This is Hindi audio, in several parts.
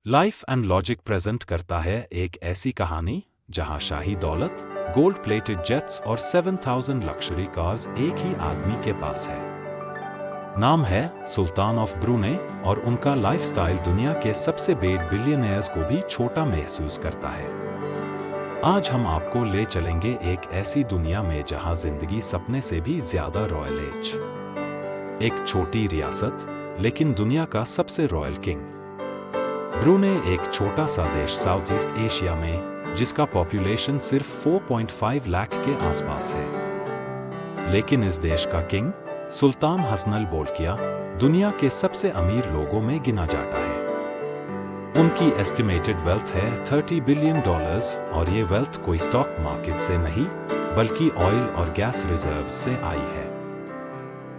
लाइफ एंड लॉजिक प्रेजेंट करता है एक ऐसी कहानी जहां शाही दौलत, गोल्ड प्लेटेड जेट्स और 7,000 लक्जरी कार्स एक ही आदमी के पास है। नाम है सुल्तान ऑफ ब्रूनेई और उनका लाइफस्टाइल दुनिया के सबसे बड़े बिलियनियर्स को भी छोटा महसूस करता है। आज हम आपको ले चलेंगे एक ऐसी दुनिया में जहां जिंदगी सपने से भी ज्यादा रॉयल एज। एक छोटी रियासत लेकिन दुनिया का सबसे रॉयल किंग। ब्रूनेई एक छोटा सा देश साउथ ईस्ट एशिया में जिसका पॉपुलेशन सिर्फ 4.5 लाख के आसपास है। लेकिन इस देश का किंग सुल्तान हसनल बोल्किया दुनिया के सबसे अमीर लोगों में गिना जाता है। उनकी एस्टिमेटेड वेल्थ है $30 बिलियन और ये वेल्थ कोई स्टॉक मार्केट से नहीं बल्कि ऑयल और गैस रिजर्व्स से आई है।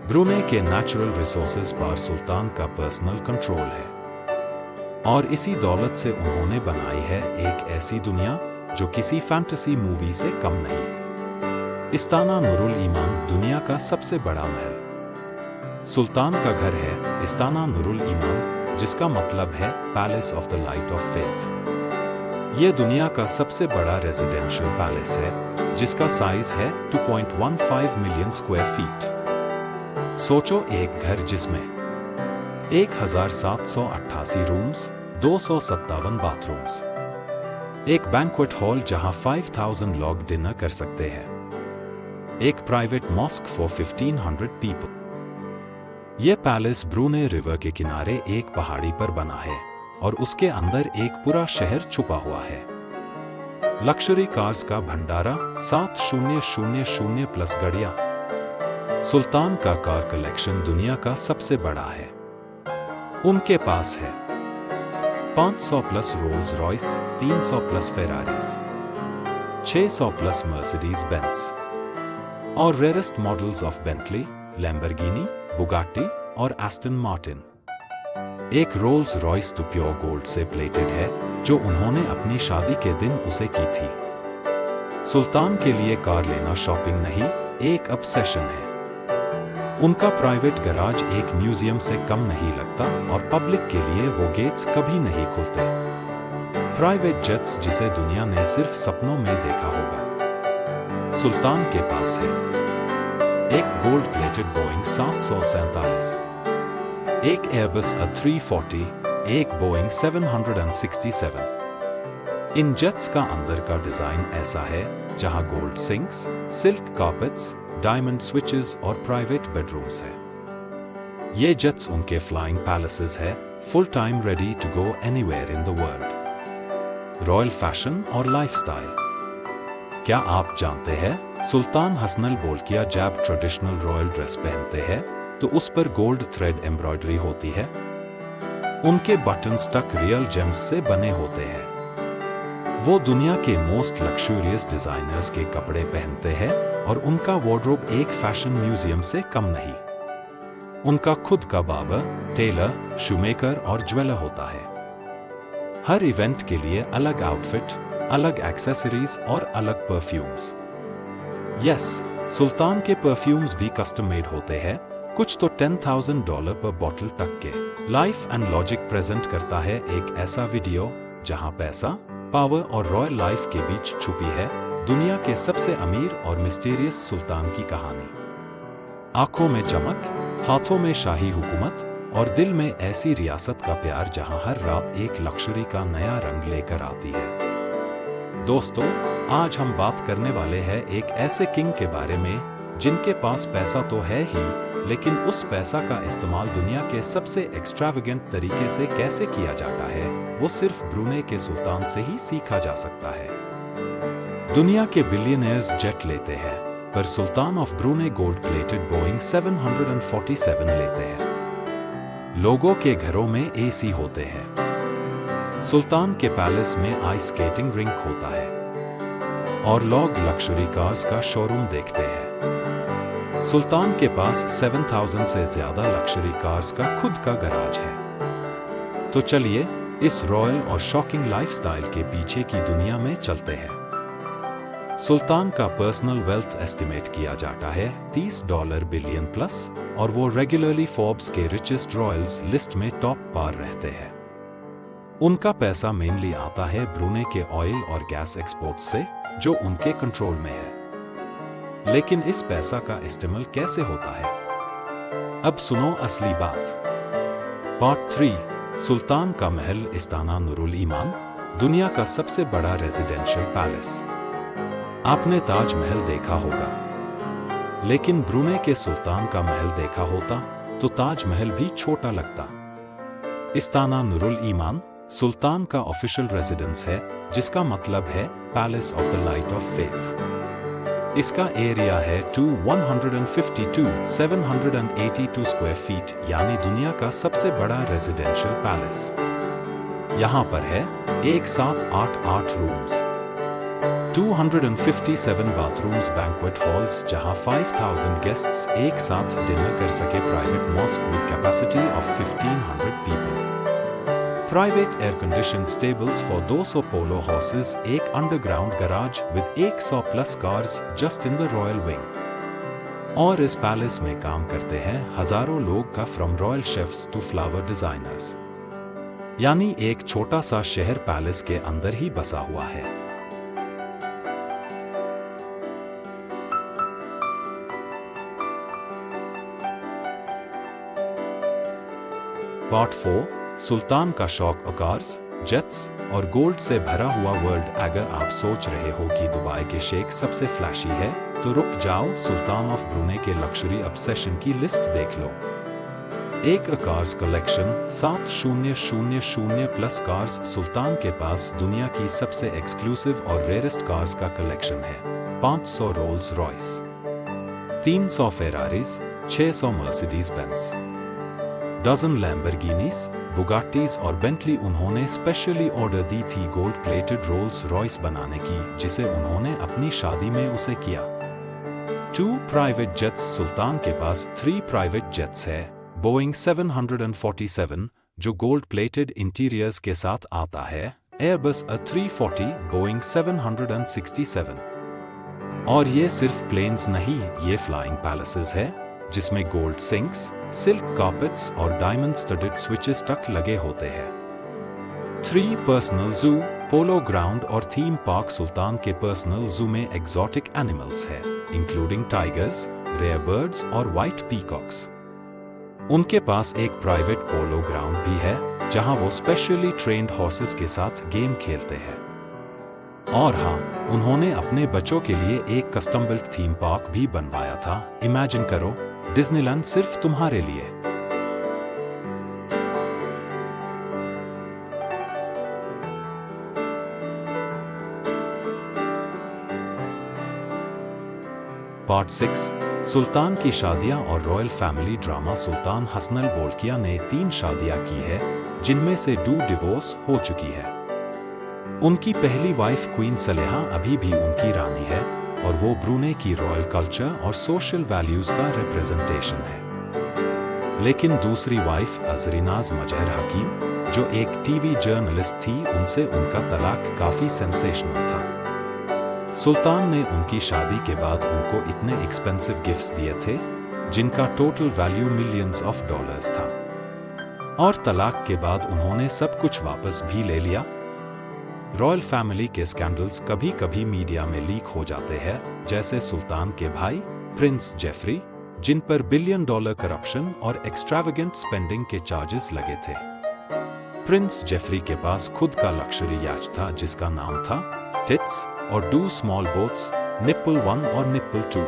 ब्रूनेई के नेचुरल रिसोर्सेज पर सुल्तान का पर्सनल कंट्रोल है और इसी दौलत से उन्होंने बनाई है एक ऐसी दुनिया जो किसी फैंटेसी मूवी से कम नहीं। इस्ताना नूरुल ईमान दुनिया का सबसे बड़ा महल। सुल्तान का घर है इस्ताना नूरुल ईमान, जिसका मतलब है palace of the light of faith. यह दुनिया का सबसे बड़ा रेजिडेंशियल पैलेस है जिसका साइज है 2.15 मिलियन स्क्वायर फीट। सोचो एक घर जिसमें 1788 रूम्स, 257 बाथरूम्स, एक बैंक्वेट हॉल जहां 5,000 लोग डिनर कर सकते हैं, एक प्राइवेट मॉस्क फॉर 1,500 पीपल। यह पैलेस ब्रूनेई रिवर के किनारे एक पहाड़ी पर बना है और उसके अंदर एक पूरा शहर छुपा हुआ है। लक्जरी कार्स का भंडारा 7,000 प्लस गाड़ियां। सुल्तान का कार कलेक्शन दुनिया का सबसे बड़ा है। उनके पास है 500 plus Rolls Royce, 300 plus Ferraris, 600 plus Mercedes Benz और rarest models of Bentley, Lamborghini, Bugatti और एस्टन मार्टिन। एक रोल्स रॉयस तो प्योर गोल्ड से प्लेटेड है जो उन्होंने अपनी शादी के दिन उसे की थी। सुल्तान के लिए कार लेना शॉपिंग नहीं, एक ऑब्सेशन है। उनका प्राइवेट गैराज एक म्यूजियम से कम नहीं लगता और पब्लिक के लिए वो गेट्स कभी नहीं खुलते। प्राइवेट जेट्स जिसे दुनिया ने सिर्फ सपनों में देखा होगा, सुल्तान के पास है। एक गोल्ड प्लेटेड बोइंग 747, एक एयरबस A340, एक बोइंग 767। इन जेट्स का अंदर का डिजाइन ऐसा है जहां gold sinks, silk carpets, diamond switches और प्राइवेट बेडरूम्स है। ये जेट्स उनके फ्लाइंग पैलेसेस है, full time ready to go anywhere in the world. Royal fashion और लाइफस्टाइल। क्या आप जानते हैं सुल्तान हसनल बोल्किया जब ट्रेडिशनल रॉयल ड्रेस पहनते हैं तो उस पर गोल्ड थ्रेड एम्ब्रॉयडरी होती है। उनके बटन्स टक रियल जेम्स से बने होते हैं। वो दुनिया के मोस्ट लक्सूरियस डिजाइनर्स के कपड़े पहनते हैं और उनका वार्डरोब एक फैशन म्यूजियम से कम नहीं। उनका खुद का बार्बर, टेलर, शूमेकर और ज्वेलर होता है। हर इवेंट के लिए अलग आउटफिट, अलग एक्सेसरीज और अलग परफ्यूम्स। यस, सुल्तान के परफ्यूम्स भी कस्टम मेड होते हैं, कुछ तो $10,000 पर बॉटल तक के। लाइफ एंड लॉजिक प्रेजेंट करता है एक ऐसा वीडियो जहां पैसा, पावर और रॉयल लाइफ के बीच छुपी है दुनिया के सबसे अमीर और मिस्टीरियस सुल्तान की कहानी। आंखों में चमक, हाथों में शाही हुकूमत और दिल में ऐसी रियासत का प्यार जहां हर रात एक लक्जरी का नया रंग लेकर आती है। दोस्तों, आज हम बात करने वाले हैं एक ऐसे किंग के बारे में जिनके पास पैसा तो है ही, लेकिन उस पैसा का इस्तेमाल दुनिया के सबसे एक्स्ट्रावेगेंट तरीके से कैसे किया जाता है वो सिर्फ ब्रूनेई के सुल्तान से ही सीखा जा सकता है। दुनिया के बिलियनियर्स जेट लेते हैं पर sultan of Brunei gold plated Boeing 747 लेते हैं। लोगों के घरों में AC होते हैं। सुल्तान के पैलेस में आइस स्केटिंग रिंक होता है और लोग लक्जरी कार्स का शोरूम देखते हैं। सुल्तान के पास 7,000 से ज्यादा लक्जरी कार्स का खुद का गैराज है। तो चलिए इस रॉयल और शॉकिंग लाइफस्टाइल के पीछे की दुनिया में चलते हैं। सुल्तान का पर्सनल वेल्थ एस्टिमेट किया जाता है $30 बिलियन प्लस और वो रेगुलरली फोर्ब्स के रिचेस्ट रॉयल्स लिस्ट में टॉप पर रहते हैं। उनका पैसा मेनली आता है ब्रूने के ऑयल और गैस एक्सपोर्ट्स से, जो उनके कंट्रोल में है। लेकिन इस पैसा का इस्तेमाल कैसे होता है? अब सुनो असली बात। पार्ट 3, सुल्तान का महल इस्ताना नुरुल ईमान, दुनिया का सबसे बड़ा रेजिडेंशियल पैलेस। आपने ताजमहल देखा होगा, लेकिन ब्रूने के सुल्तान का महल देखा होता तो ताजमहल भी छोटा लगता। इस्ताना नुरुल ईमान सुल्तान का ऑफिशियल रेजिडेंस है, जिसका मतलब है palace of the light of faith. इसका एरिया है 152,782 स्क्वायर फीट, यानी दुनिया का सबसे बड़ा रेजिडेंशियल पैलेस। यहाँ पर है 1788 रूम्स, 257 बाथरूम्स, बैंक्वेट हॉल्स जहां 5000 गेस्ट्स एक साथ डिनर कर सके, private mosque with capacity of 1500 people, private air condition stables for 200 polo horses, एक underground garage with 100+ cars just in the royal wing. और इस पैलेस में काम करते हैं हजारों लोग का, from royal chefs to flower designers. यानी एक छोटा सा शहर पैलेस के अंदर ही बसा हुआ है। पार्ट 4, सुल्तान का शौक कार्स, जेट्स और गोल्ड से भरा हुआ वर्ल्ड। अगर आप सोच रहे हो कि दुबई के शेख सबसे फ्लैशी है, तो रुक जाओ, सुल्तान ऑफ ब्रूने के लग्जरी ऑब्सेशन की लिस्ट देख लो। एक कार्स कलेक्शन 7000+ कार्स। सुल्तान के पास दुनिया की सबसे एक्सक्लूसिव और रेयरेस्ट कार्स का कलेक्शन है। 500 Rolls Royce, 300 Ferraris, 600 Mercedes Benz, dozen Lamborghinis, Bugattis और बेंटली। उन्होंने स्पेशली ऑर्डर दी थी गोल्ड प्लेटेड रोल्स रॉयस बनाने की, जिसे उन्होंने अपनी शादी में उसे किया। 2 प्राइवेट जेट्स। सुल्तान के पास 3 प्राइवेट जेट्स है। बोइंग 747 जो गोल्ड प्लेटेड इंटीरियर्स के साथ आता है, एयरबस A340, बोइंग 767। और ये सिर्फ प्लेन्स नहीं, ये फ्लाइंग पैलेसेस है, जिसमें गोल्ड सिंक्स, सिल्क कार्पेट्स और डायमंड स्टडेड स्विचेस तक लगे होते हैं। 3 पर्सनल जू, पोलो ग्राउंड और थीम पार्क। सुल्तान के पर्सनल जू में एग्जॉटिक एनिमल्स है, इंक्लूडिंग टाइगर्स, रेयर बर्ड्स और व्हाइट पीकॉक्स। उनके पास एक प्राइवेट पोलो ग्राउंड भी है, जहां वो स्पेशली ट्रेन्ड हॉर्सेस के साथ गेम खेलते हैं। और हाँ, उन्होंने अपने बच्चों के लिए एक कस्टम बिल्ट थीम पार्क भी बनवाया था। इमेजिन करो, डिज्नीलैंड सिर्फ तुम्हारे लिए। पार्ट 6, सुल्तान की शादियां और रॉयल फैमिली ड्रामा। सुल्तान हसनल बोल्किया ने 3 शादियां की है, जिनमें से 2 डिवोर्स हो चुकी है। उनकी पहली वाइफ क्वीन सलेहा अभी भी उनकी रानी है, और वो ब्रूने की रॉयल कल्चर और सोशल वैल्यूज का रिप्रेजेंटेशन है। लेकिन दूसरी वाइफ अजरीनाज मजहर हकीम, जो एक टीवी जर्नलिस्ट थी, उनसे उनका तलाक काफी सेंसेशनल था। सुल्तान ने उनकी शादी के बाद उनको इतने एक्सपेंसिव गिफ्ट्स दिए थे, जिनका total value millions of dollars था। और तलाक के बाद उन्होंने सब कुछ वापस भी ले लिया। रॉयल फैमिली के स्कैंडल्स कभी कभी मीडिया में लीक हो जाते हैं, जैसे सुल्तान के भाई प्रिंस जेफरी, जिन पर $1 बिलियन करप्शन और एक्स्ट्रावेगेंट स्पेंडिंग के चार्जेस लगे थे। प्रिंस जेफरी के पास खुद का लक्जरी याच था, जिसका नाम था टिट्स, और 2 स्मॉल बोट्स, निप्पल 1 और निप्पल 2।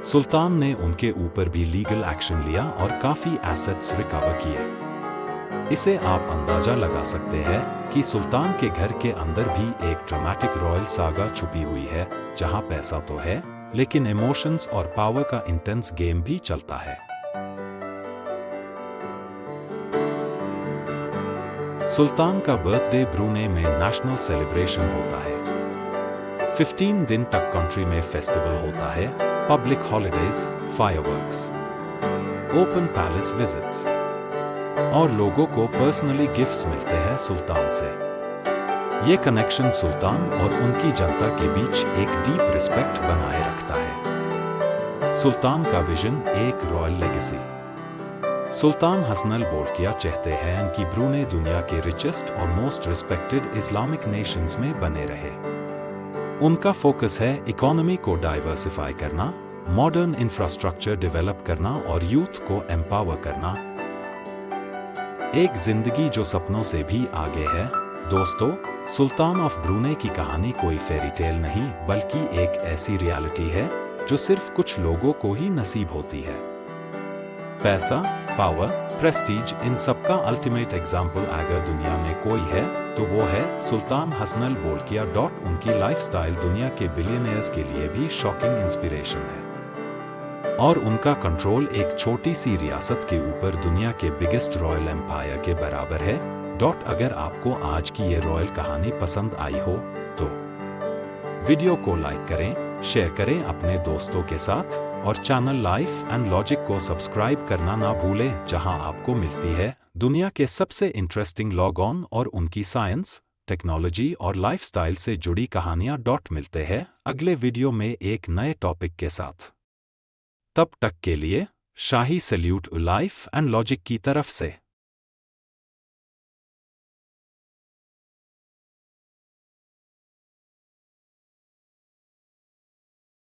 सुल्तान ने उनके ऊपर भी लीगल एक्शन लिया और काफी एसेट्स रिकवर किए। इसे आप अंदाजा लगा सकते हैं कि सुल्तान के घर के अंदर भी एक ड्रामेटिक रॉयल सागा छुपी हुई है, जहां पैसा तो है, लेकिन इमोशंस और पावर का इंटेंस गेम भी चलता है। सुल्तान का बर्थडे ब्रूने में नेशनल सेलिब्रेशन होता है। 15 दिन तक कंट्री में फेस्टिवल होता है, public holidays, fireworks, open palace visits, और लोगों को पर्सनली गिफ्ट्स मिलते हैं सुल्तान से। ये कनेक्शन सुल्तान और उनकी जनता के बीच एक डीप रिस्पेक्ट बनाए रखता है। सुल्तान का विजन एक रॉयल लेगेसी। सुल्तान हसनल बोल्किया चाहते हैं कि ब्रूनेई दुनिया के रिचेस्ट और मोस्ट रिस्पेक्टेड इस्लामिक नेशंस में बने रहे। उनका फोकस है इकोनॉमी को डाइवर्सिफाई करना, मॉडर्न इंफ्रास्ट्रक्चर डेवलप करना और यूथ को एम्पावर करना। एक जिंदगी जो सपनों से भी आगे है। दोस्तों, सुल्तान ऑफ ब्रूनेई की कहानी कोई फेरी टेल नहीं, बल्कि एक ऐसी रियलिटी है जो सिर्फ कुछ लोगों को ही नसीब होती है। पैसा, पावर, प्रेस्टीज, इन सबका अल्टीमेट एग्जाम्पल अगर दुनिया में कोई है तो वो है सुल्तान हसनल बोल्किया। उनकी लाइफस्टाइल दुनिया के बिलियनियर्स के लिए भी शॉकिंग इंस्पिरेशन है और उनका कंट्रोल एक छोटी सी रियासत के ऊपर दुनिया के बिगेस्ट रॉयल एम्पायर के बराबर है। अगर आपको आज की ये रॉयल कहानी पसंद आई हो तो वीडियो को लाइक करें, शेयर करें अपने दोस्तों के साथ और चैनल लाइफ एंड लॉजिक को सब्सक्राइब करना ना भूलें, जहां आपको मिलती है दुनिया के सबसे इंटरेस्टिंग लॉग ऑन और उनकी साइंस, टेक्नोलॉजी और लाइफस्टाइल से जुड़ी कहानियां। मिलते हैं अगले वीडियो में एक नए टॉपिक के साथ। तब तक के लिए शाही सैल्यूट लाइफ एंड लॉजिक की तरफ से।